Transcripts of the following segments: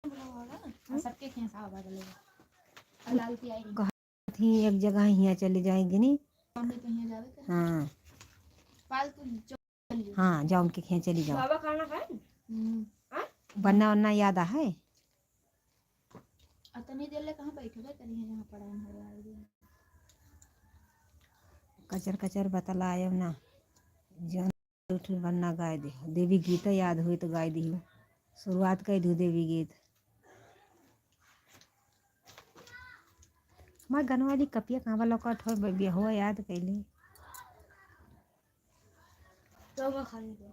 सबके लाल की आई थी एक जगह यहाँ चली जाएगी नहीं। हाँ हाँ जाओ के खेत चली जाओ। बाबा खाना खाए बनना वरना याद है। अतनी देर ले कहाँ बैठे करी है जहाँ पढ़ाई हो रहा है। कचर कचर बतलायब ना जन उठ बनना गाय दे देवी गीत याद हुई तो गाय दी शुरुआत कर दू देवी गीत। हमारे गनवा जी कपिया कहाँ लौकट हो बिया हो याद कैली तो मैं खाने दो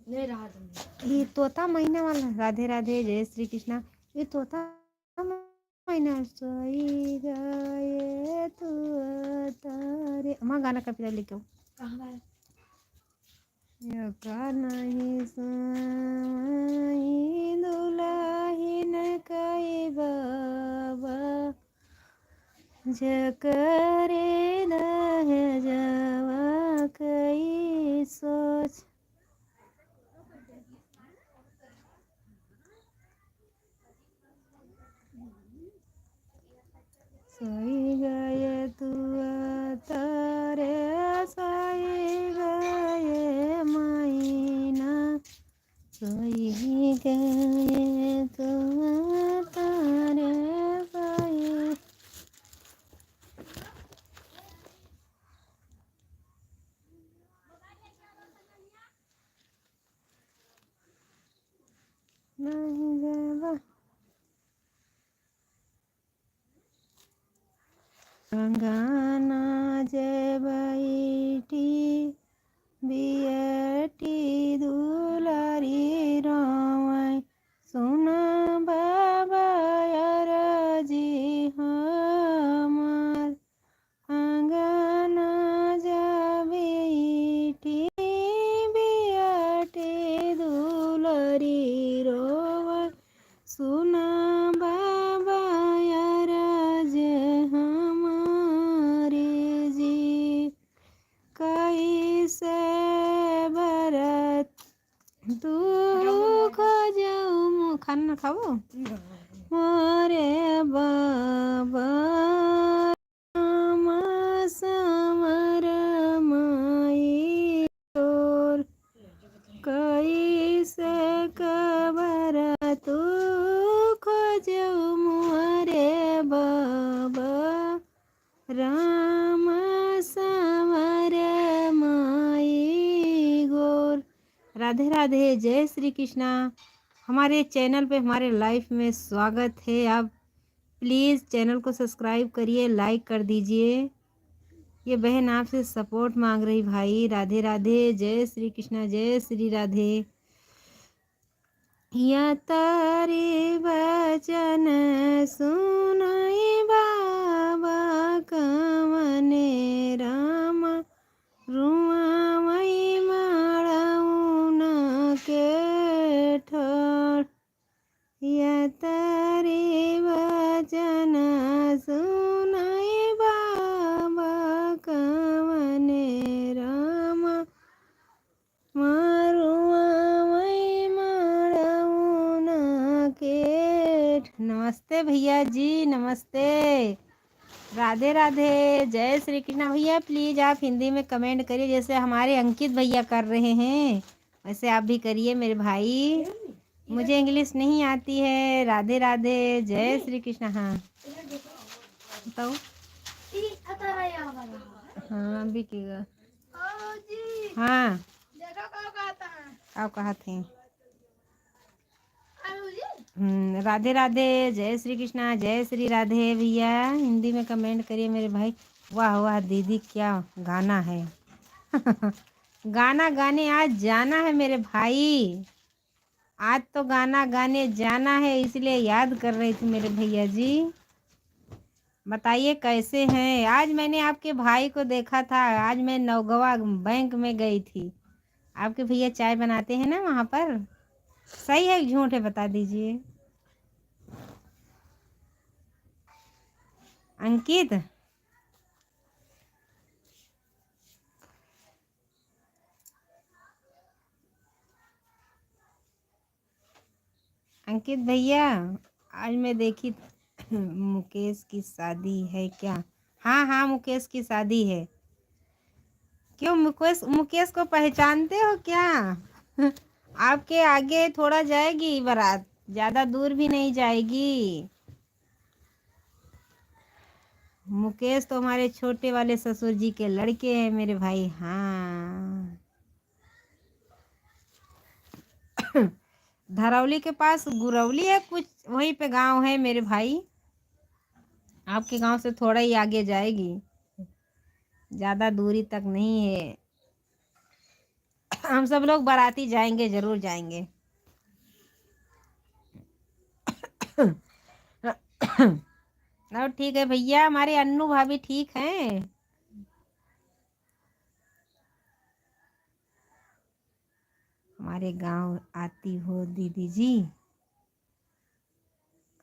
नहीं रहा तुम ये तोता महीना वाला राधे राधे जय श्री कृष्णा। ये तोता महीना सोई गए तू तारे हमारा गाना कपिया लिखो कहाँ का नहीं सुई दुलाहिन कई बाबा जकरे दह जवा कई सोच। सोई गए तू तारे सोई गए मायना सोई गए तू तारे सोई। नहीं जावा गाना जय बैठी बियटी दुलारी रावण सुना बाबा यार जी हमार अंगना जा बेटी बियटी दुलारी रोवन सुना बाबा यार जे हमारे जी कैसे बरत दुख जाऊँ खाना खाओ मोरे बाबा समर माई तोर कैसे कबर तू खोजऊ मोरे बाबा राम समर माई गोर। राधे राधे जय श्री कृष्णा। हमारे चैनल पे हमारे लाइफ में स्वागत है। आप प्लीज़ चैनल को सब्सक्राइब करिए लाइक कर दीजिए। ये बहन आपसे सपोर्ट मांग रही भाई। राधे राधे जय श्री कृष्णा जय श्री राधे। या तारे वचन सुनाई बाबा कमने राम रुआ मई माड़ाऊन के ठोर। या तारे वचन सुनाई बाबा कमने राम मारुआ मई माड़ाऊन के। नमस्ते भैया जी नमस्ते। राधे राधे जय श्री कृष्ण। भैया प्लीज़ आप हिंदी में कमेंट करिए जैसे हमारे अंकित भैया कर रहे हैं वैसे आप भी करिए मेरे भाई। मुझे इंग्लिश नहीं आती है। राधे राधे जय श्री कृष्ण। हाँ बताओ। हाँ बिकेगा। हाँ आप कहाँ थे। राधे राधे जय श्री कृष्णा जय श्री राधे। भैया हिंदी में कमेंट करिए मेरे भाई। वाह वाह दीदी क्या गाना है गाना गाने आज जाना है मेरे भाई। आज तो गाना गाने जाना है इसलिए याद कर रही थी मेरे भैया जी। बताइए कैसे हैं। आज मैंने आपके भाई को देखा था। आज मैं नौगवा बैंक में गई थी। आपके भैया चाय बनाते हैं ना वहाँ पर। सही है झूठ है बता दीजिए। अंकित अंकित भैया, आज मैं देखी मुकेश की शादी है क्या? हाँ हाँ, मुकेश की शादी है। क्यों, मुकेश मुकेश को पहचानते हो क्या? आपके आगे थोड़ा जाएगी बारात, ज्यादा दूर भी नहीं जाएगी। मुकेश तो हमारे छोटे वाले ससुर जी के लड़के हैं मेरे भाई। हाँ, धरौली के पास गुरौली है कुछ, वहीं पे गांव है मेरे भाई। आपके गांव से थोड़ा ही आगे जाएगी, ज्यादा दूरी तक नहीं है। हम सब लोग बाराती जाएंगे, जरूर जाएंगे। और ठीक है भैया, हमारे अन्नू भाभी ठीक हैं? हमारे गांव आती हो दीदी जी?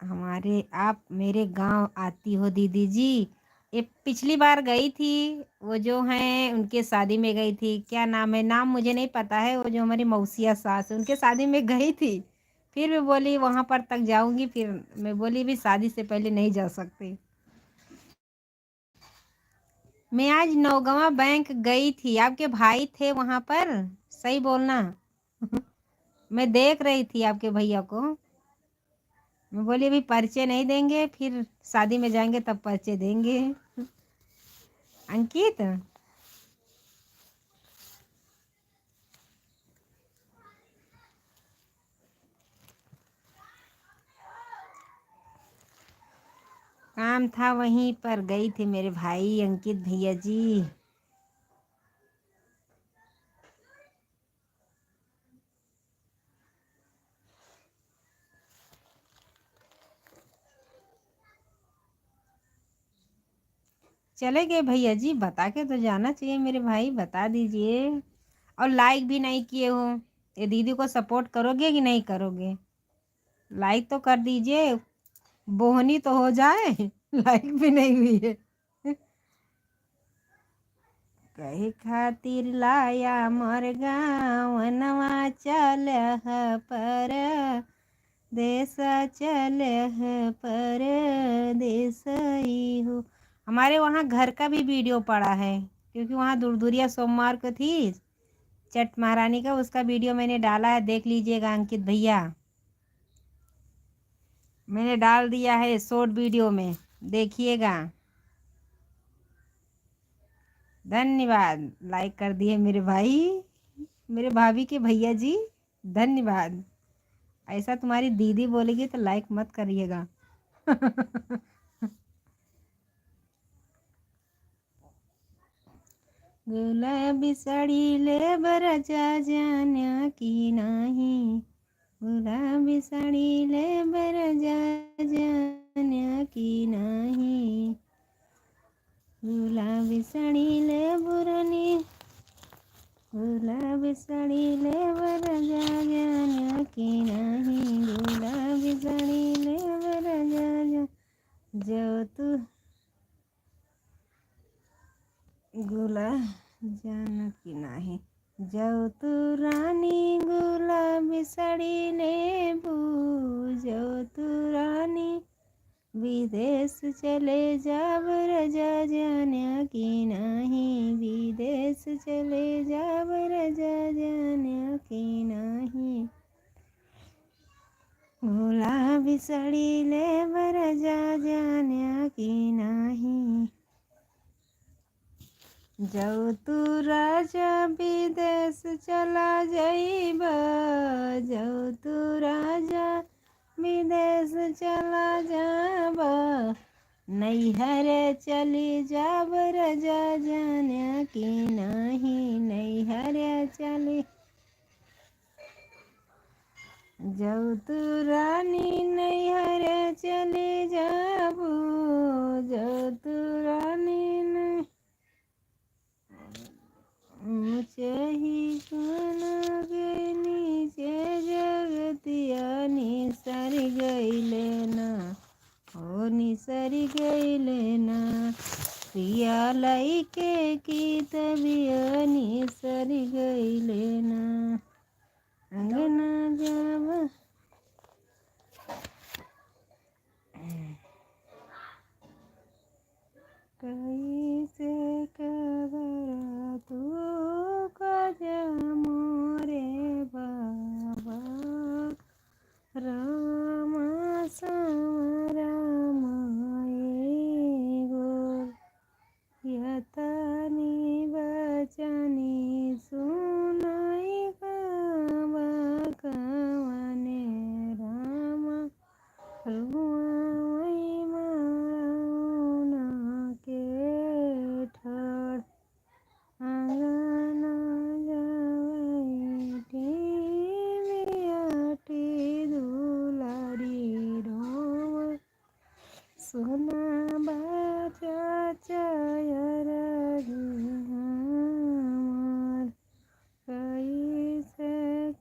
आप मेरे गांव आती हो दीदी जी? ये पिछली बार गई थी, वो जो हैं उनके शादी में गई थी। क्या नाम है, नाम मुझे नहीं पता है। वो जो हमारी मौसिया सास है, उनके शादी में गई थी। फिर मैं बोली वहां पर तक जाऊंगी, फिर मैं बोली भी शादी से पहले नहीं जा सकती। मैं आज नौगवा बैंक गई थी, आपके भाई थे वहां पर। सही बोलना। मैं देख रही थी आपके भैया को। मैं बोली अभी परिचय नहीं देंगे, फिर शादी में जाएंगे तब परिचय देंगे। अंकित, काम था वहीं पर गई थी मेरे भाई अंकित भैया जी। चले गए भैया जी, बता के तो जाना चाहिए मेरे भाई, बता दीजिए। और लाइक भी नहीं किए हो। ये दीदी को सपोर्ट करोगे कि नहीं करोगे? लाइक तो कर दीजिए, बोहनी तो हो जाए। लाइक भी नहीं हुई है। कहे खातिर लाया मोर गाँव नवा चल पर देश चल पर देश ही हो। हमारे वहाँ घर का भी वीडियो पड़ा है, क्योंकि वहाँ दुरदुरिया सोमवार को थी चट महारानी का, उसका वीडियो मैंने डाला है, देख लीजिएगा अंकित भैया। मैंने डाल दिया है शॉर्ट वीडियो में, देखिएगा। धन्यवाद, लाइक कर दिए मेरे भाई, मेरे भाभी के भैया जी, धन्यवाद। ऐसा तुम्हारी दीदी बोलेगी तो लाइक मत करिएगा। गुलाबी साड़ी ले बरजा जाना की नाही, गुलाबी साड़ी ले बरजा जाना की नाही, गुलाबी साड़ी ले बुरनी, गुलाबी साड़ी ले बरजा जाना की नाही, गुलाबी साड़ी ले बरजा जो तू गुला जाना की नाही, जाओ तू रानी गुलाबी साड़ी लेबू, जाओ तू रानी विदेश चले जाब रजा जाना की नाही, विदेश चले जाब रजा जाना की नाही, गुलाबी साड़ी ले बरजा जाना की नाही, जाओ तू राजा विदेश चला जाइब, जाओ तू राजा विदेश चला जाब, नैहर चली जाब रजा जाना की नाही, नैहर चली जाओ तू रानी नैहर चली जाबू, जाओ तू रानी नहीं मुझे ही गाना के नीचे जगतिया निसर गई लेना, ओ निसर गई लेना, पिया लाई के की तबिया निसर गई लेना, अंगना जब सोना बाचा चयर हमर कैसे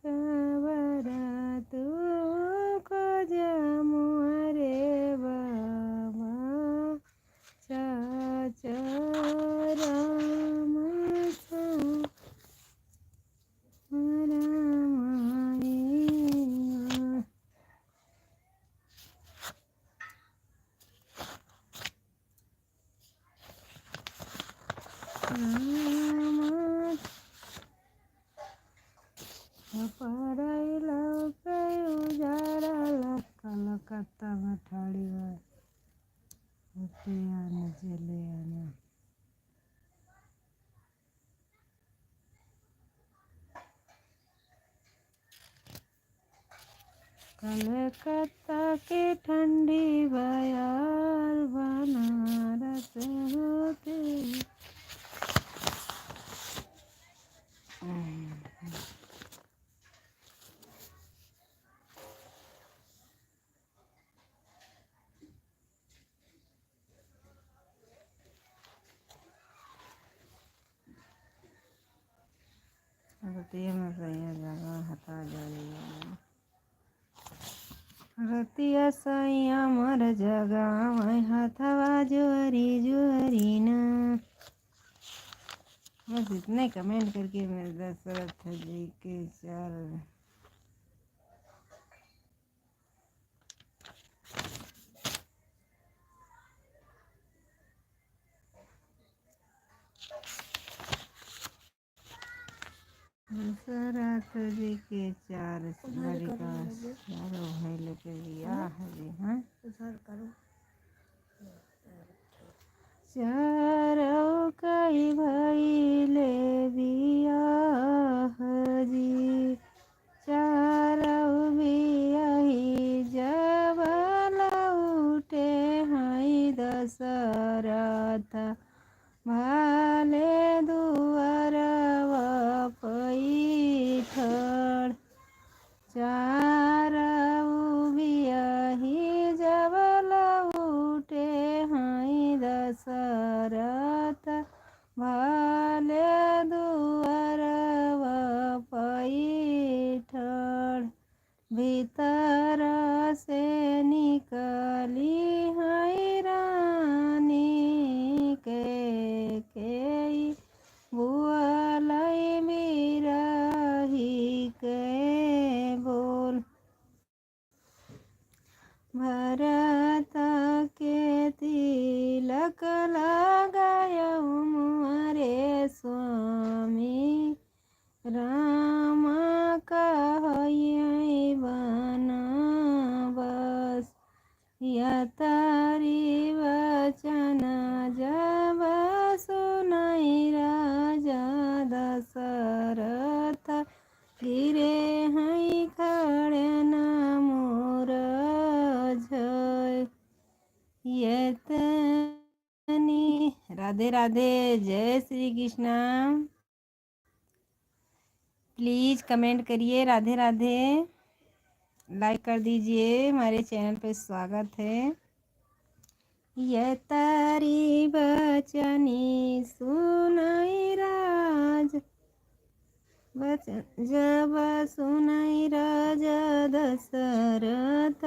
कबरा तू खोज मोरे बाबा चाचा राम रामायण। पढ़ैला के उजाड़ला कलकत्ता में ठाड़ी बा होते आने चले आने। कलकत्ता के ठंडी बयार बनारस होते। रतिया में सही जगह हटा जाइए रतिया सैया मर जगह मैं हथवा जोरी जोरी ना। बस इतने कमेंट करके मेरे दशरथ जी के चार दशरथ जी के चार चारों भाई लेके बियाह जी। हाँ चारों कई भाई ले बियाह जी चारों बियाही जब लौटे हैं दशरथ भाले दुआरवा पैठड़ चारों बियाही जब लौटे हैं दशरथ भाले दुआरवा पैठड़ भीतर से निकली है रानी के बुआलई बिरही के बोल भरत के तिलक लगाया मोरे स्वामी राम कहई बनवास यतारी वचन जब सुनई राजा दशरथ गिरे हैं खड़े न मोर झय यतनी। राधे राधे जय श्री कृष्णा। प्लीज़ कमेंट करिए राधे राधे लाइक कर दीजिए हमारे चैनल पे स्वागत है। ये तारी बचनी सुनाई राज बचन जब सुनाई राजा दशरथ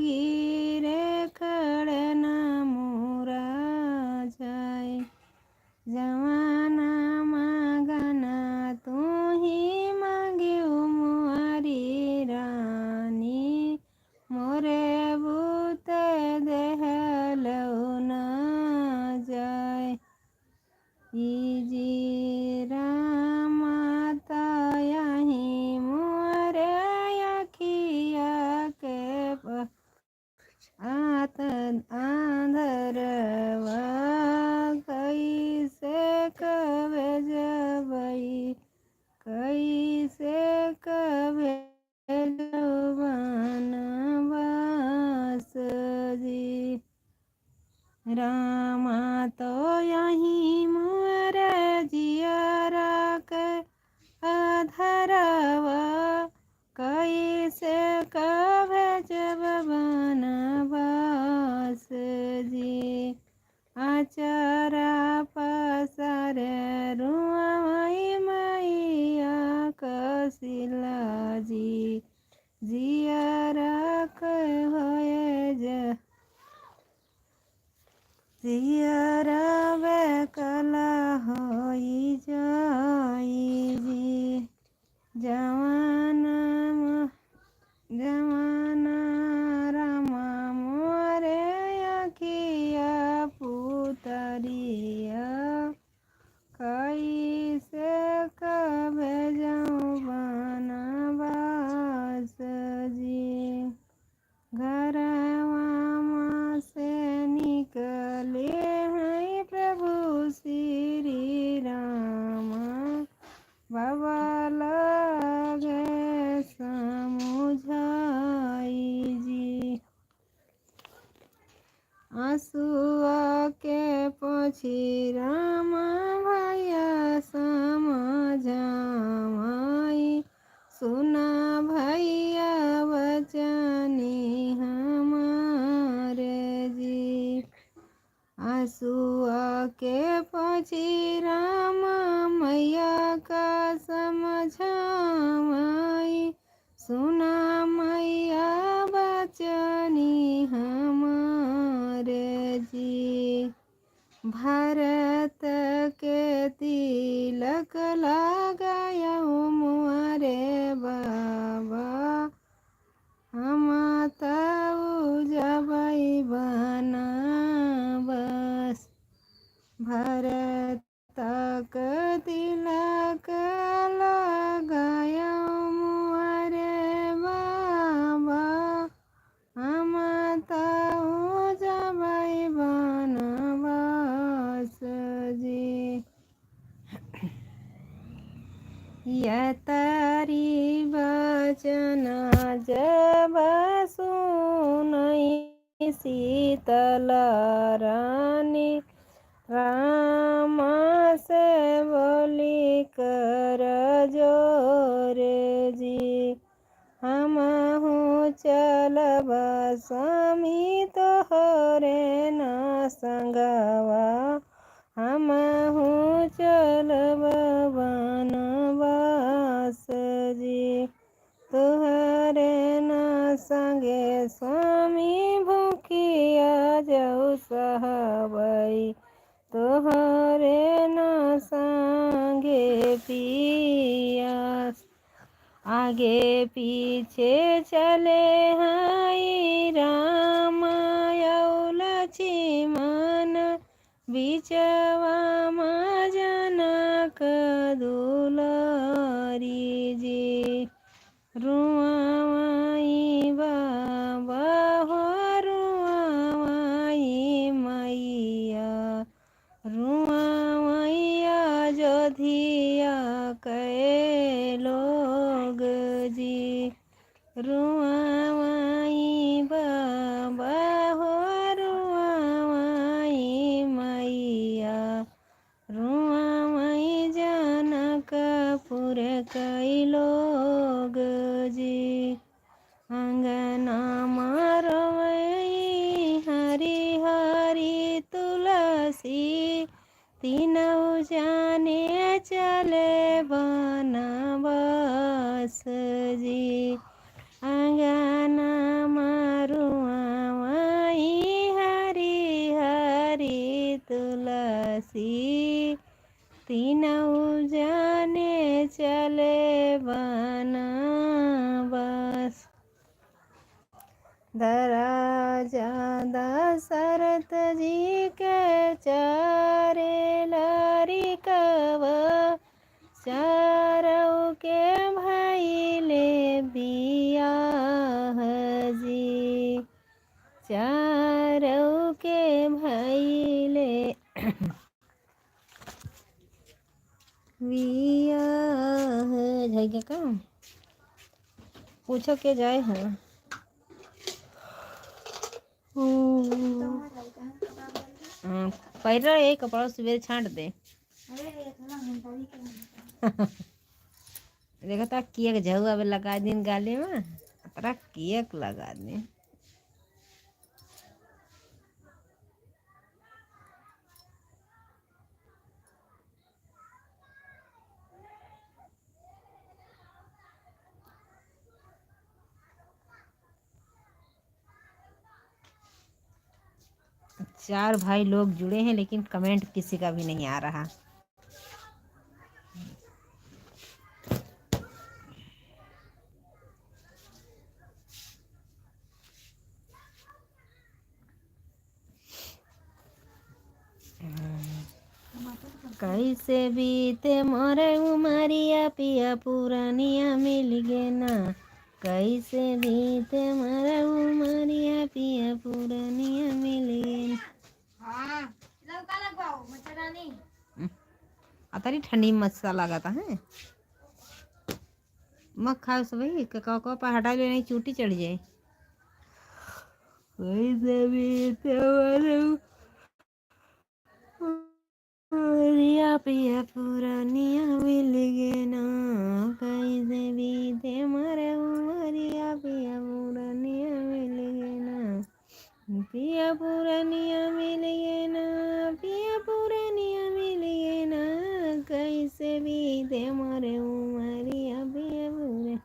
गिरे खड़े न मोरा जाय जवाना मागना तू ही मांगियो मोरी रानी मोरे भूत देहलो न जाय जी रामाता यही मोरे अखिया के आंधरवा कैसे कवे जबई कैसे कवे बनवास जी रामा तो यहीं मोर जियरा के अधरवा कैसे कवे जब बनवास जी। सियर बेकल होई जाई जी जवाना रामा मोरे अखिया पुतरिया कैसे कबे जाऊँ बनवास जी घरवा से निकले हैं प्रभु श्री राम बाबा लगे समुझाई जी आंसुआ के पोछी राम भैया समझाई सुना भैया बचनी हमारे जी आंसुआ के पोछी राम मैया का समझाई सुना मैया बचनी हमारे जी भरत के तिलक लगाया मोरे बाबा हम तऊ जबई बनाबस भरत के तिलक लगाया मोरे बाबा हम तऊ जबई बनवास जी यतरी वचन जब सुनई शीतल रानी राम से बोली कर जोर जी हम हूँ चलब स्वामी तोहरे न संगवा हम हूँ चलब बनवास जी तोहरे न संगे स्वामी भूखिया जाऊ सहबई तोहरे न संगे पियास आगे पीछे चले हैं राम लक्ष्मण बिचवा जनक दुलारी जी रुआई बाबा हो रुआई मैया रुआवैया जोधिया कै लोग जी रुआवई बाबा हो रुआवई मैया रुआवई जनकपुर कै लोग जी अंगना मारवई हरि हरि तुलसी तीनों जाने चले बनवास जी अंगना मारुआई हरि हरि तुलसी तीनों जाने चले बनवास दराजा दशरथ जी के चारे लड़िकव चारों के भइले बियाह जी चारों के भइले बियाह जाएगा का पूछो के जाए है पहले एक कपड़ा सवेरे छांट दे देखो तो केक झुआ में लगा दिन गाले में पूरा केक लगा दे 4 भाई लोग जुड़े हैं लेकिन कमेंट किसी का भी नहीं आ रहा। कैसे बीते मोरे उमरिया पिया पुरानिया मिल गे ना। कैसे बीते मोरे उमरिया पिया पुरानिया मिल गे ना। हाँ लौका लगवाओ मच्छरदानी। अतरी ठंडी में मच्छर लगाता है। मत खाओ सभी कौ पर हटा ले नहीं चूटी चढ़ जाए। कैसे बीते मोरे उमरिया पिया पुरानिया मिल गे ना। कैसे बीते मोरे उमरिया पिया पुरानिया मिल गे ना। पिया पुरानिया मिल गे ना। पिया पुरानिया मिल गे ना। कैसे बीते मोरे उमरिया पिया पुरा।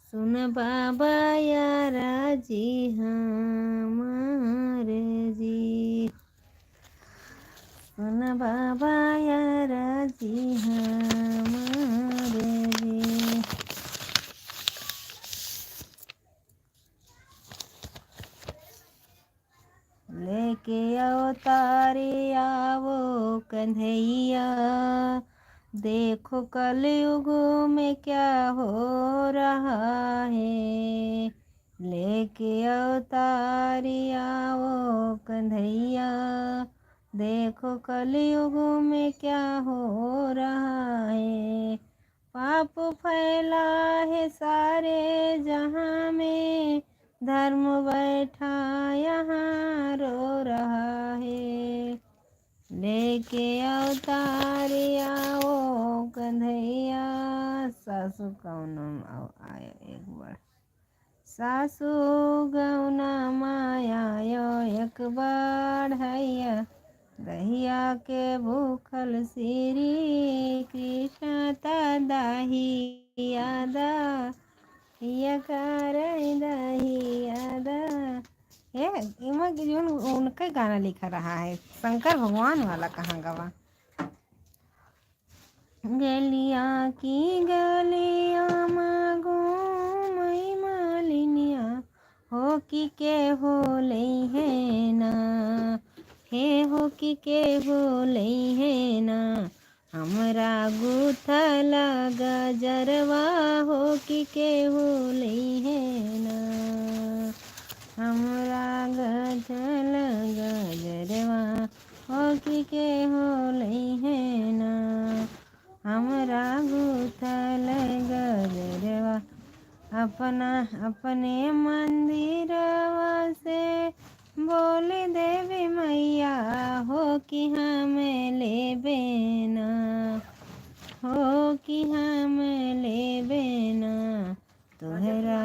सुन बाबा यारा जी हमारे जी। सुन बाबा यारा जी हमारे जी। लेके आओ तारे आवो कन्हैया। देखो कलयुग में क्या हो रहा है। लेके आओ तारे आओ कन्हैया। देखो कलयुग में क्या हो रहा है। पाप फैला है सारे जहां में। धर्म बैठा यहाँ रो रहा है। लेके आओ तारे आओ कन्हैया। सासू कौन आया एक बार। सासू गौना माया एक बार हैया। दहिया के भूखल श्री कृष्ण दाही यादा। या दही यादा। ये इमा जोन उनका गाना लिखा रहा है शंकर भगवान वाला कहाँ गवा। गलिया की गलिया मागो मई मालिनिया। हो कि के हो लई है ना। हे हो कि के हो लई है ना। हमरा गुथल गजरवा हो कि के हो लई है ना। हमरा गथल गजरवा हो कि के हो लई है ना। हमरा गुथल गजरवा। अपना अपने मंदिरवा से बोल देवी मैया हो कि हमें लेबे ना। हो कि हमें लेबे ना। तोहरा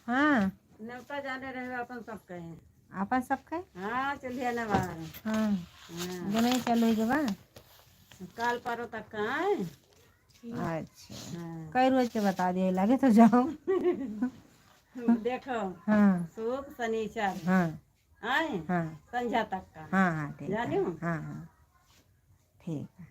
हाँ न्योता जाने रहे अपन सब कहे। आपन सब कहे। हाँ चलिए ना बाहर। हाँ हाँ दोनों चलो के बा। काल पारो तक का है। अच्छा हाँ कई रोज के बता दिए लगे तो जाओ। देखो हाँ शुभ शनिचर हाँ आए हाँ संध्या तक का। हाँ हाँ ठीक है। जानियो हाँ हाँ ठीक है।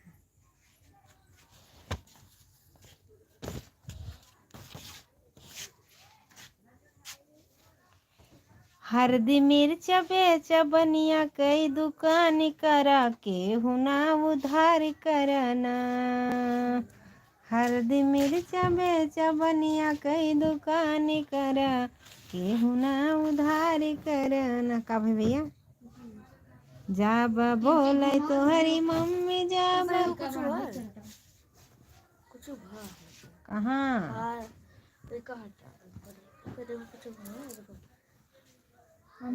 हरदी मिर्च बेच बनिया कई दुकान करा के हुना उधार करना। हरदी मिर्च बेच बनिया कई दुकान करा के हुना उधार करना। का भाई भैया जब बोले तोहरी मम्मी जब कुछ हुआ कुछ हुआ कहाँ हाँ देखा हटा फिर कुछ हुआ हाँ।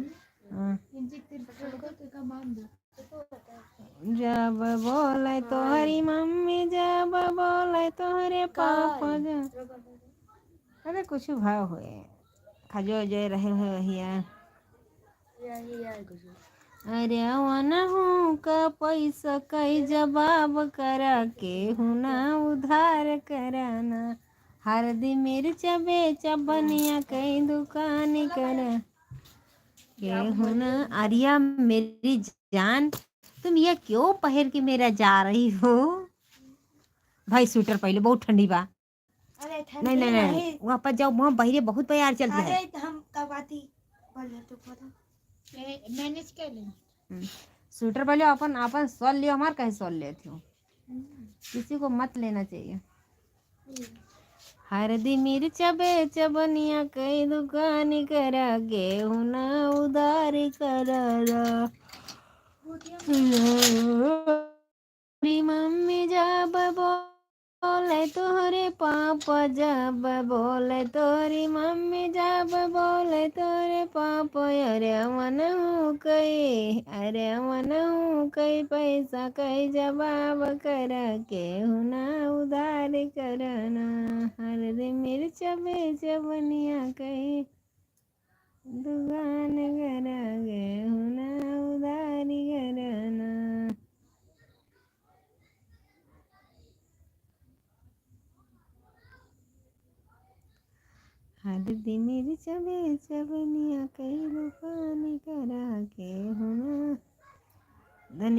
जब बोले तोहरी मम्मी जब बोले तोहरे पापा अरे कुछ भाव हुए खजो जो रहे हो हिया। यही है कुछ अरे वन हूँ का पैसा कई जवाब करा के हुना उधार कराना हरदी मिर्च बेचा बनिया कई दुकान करा के हुना। आर्या मेरी जान, तुम ये क्यों पहन के मेरा जा रही हो? भाई स्वेटर पहले, बहुत ठंडी बा। अरे नहीं ठंडी नहीं नहीं, वहाँ पर जाओ, वहाँ बहिरे बहुत प्यार चलती है। अरे हम कब आती बोले तो पता मैनेज कर लेंगे। स्वेटर पहले अपन अपन सॉल लियो, हमार कहे सॉल लेती हो, किसी को मत लेना चाहिए। हरदी मिर्च बेच बनिया कई दुकान करा गेहूं ना उधार करा मेरी मम्मी जब बोले तोरे पापा जब बोले तोरी मम्मी जब बोले तोरे पापा अरे मन हूँ कई पैसा कई जवाब कर के हुना उधार करना हरदी मिर्च बेच बनिया कई दुकान करा गे हुना उधार करना। हरदी मिर्च बेच बनिया कई दुकान करा के हुना।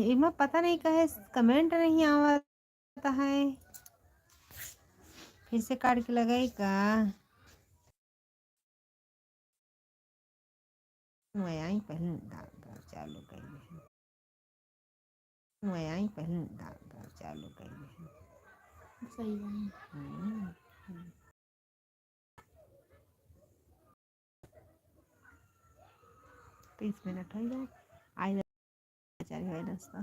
इमा पता नहीं कहे कमेंट नहीं आता है, फिर से काट के लगाई का आई पहले दाग चालू कर आई पहले दाग चालू कर सही बात 30 मिनट हो जाए आई चार रास्ता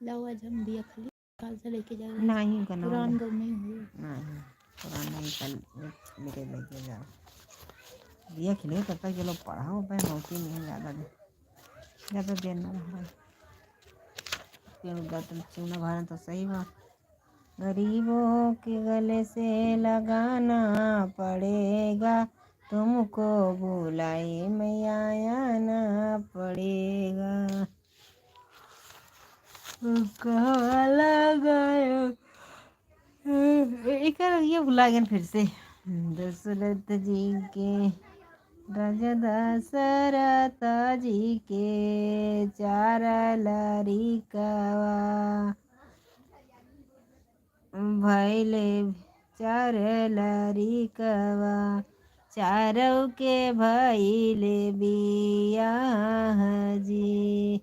लो आज हम दिया खाली काल से लेके जा नहीं करना पुरान गाँव में हुई नहीं पुराना ही कल लेके जाओ दिया खिले तब तक चलो पढ़ाओ पे नौकरी नहीं ज़्यादा देर ना रहा चूना भरना तो सही बात। गरीबों के गले से लगाना पड़ेगा तुमको बुलाई में आना पड़ेगा कहाँ लगाया एक ये भुला गया फिर से। दशरथ जी के राजा दशरथ जी के चार लड़िकवा भैले चार लड़िकवा चारों के भैले बियाह जी।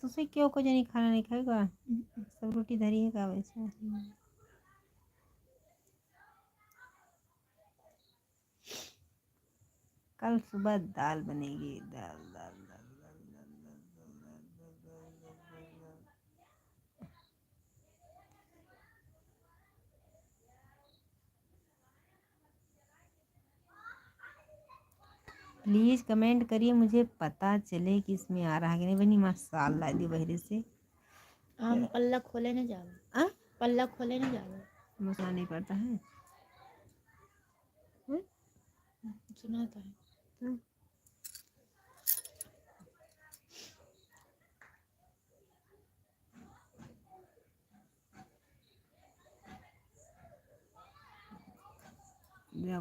तुसे क्यों को जनी खाना नहीं खाएगा सब रोटी धरी है का वैसे कल सुबह दाल बनेगी दाल दाल दाल दाल दाल दाल दाल दाल दाल दाल दाल दाल। प्लीज़ कमेंट करिए मुझे पता चले कि इसमें आ रहा है कि नहीं। बनी मसाला दी बहरे से हम पल्ला खोले न जाओ पल्ला खोले न जाओ मसाला नहीं पड़ता है सुना था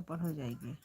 पढ़ हो जाएगी।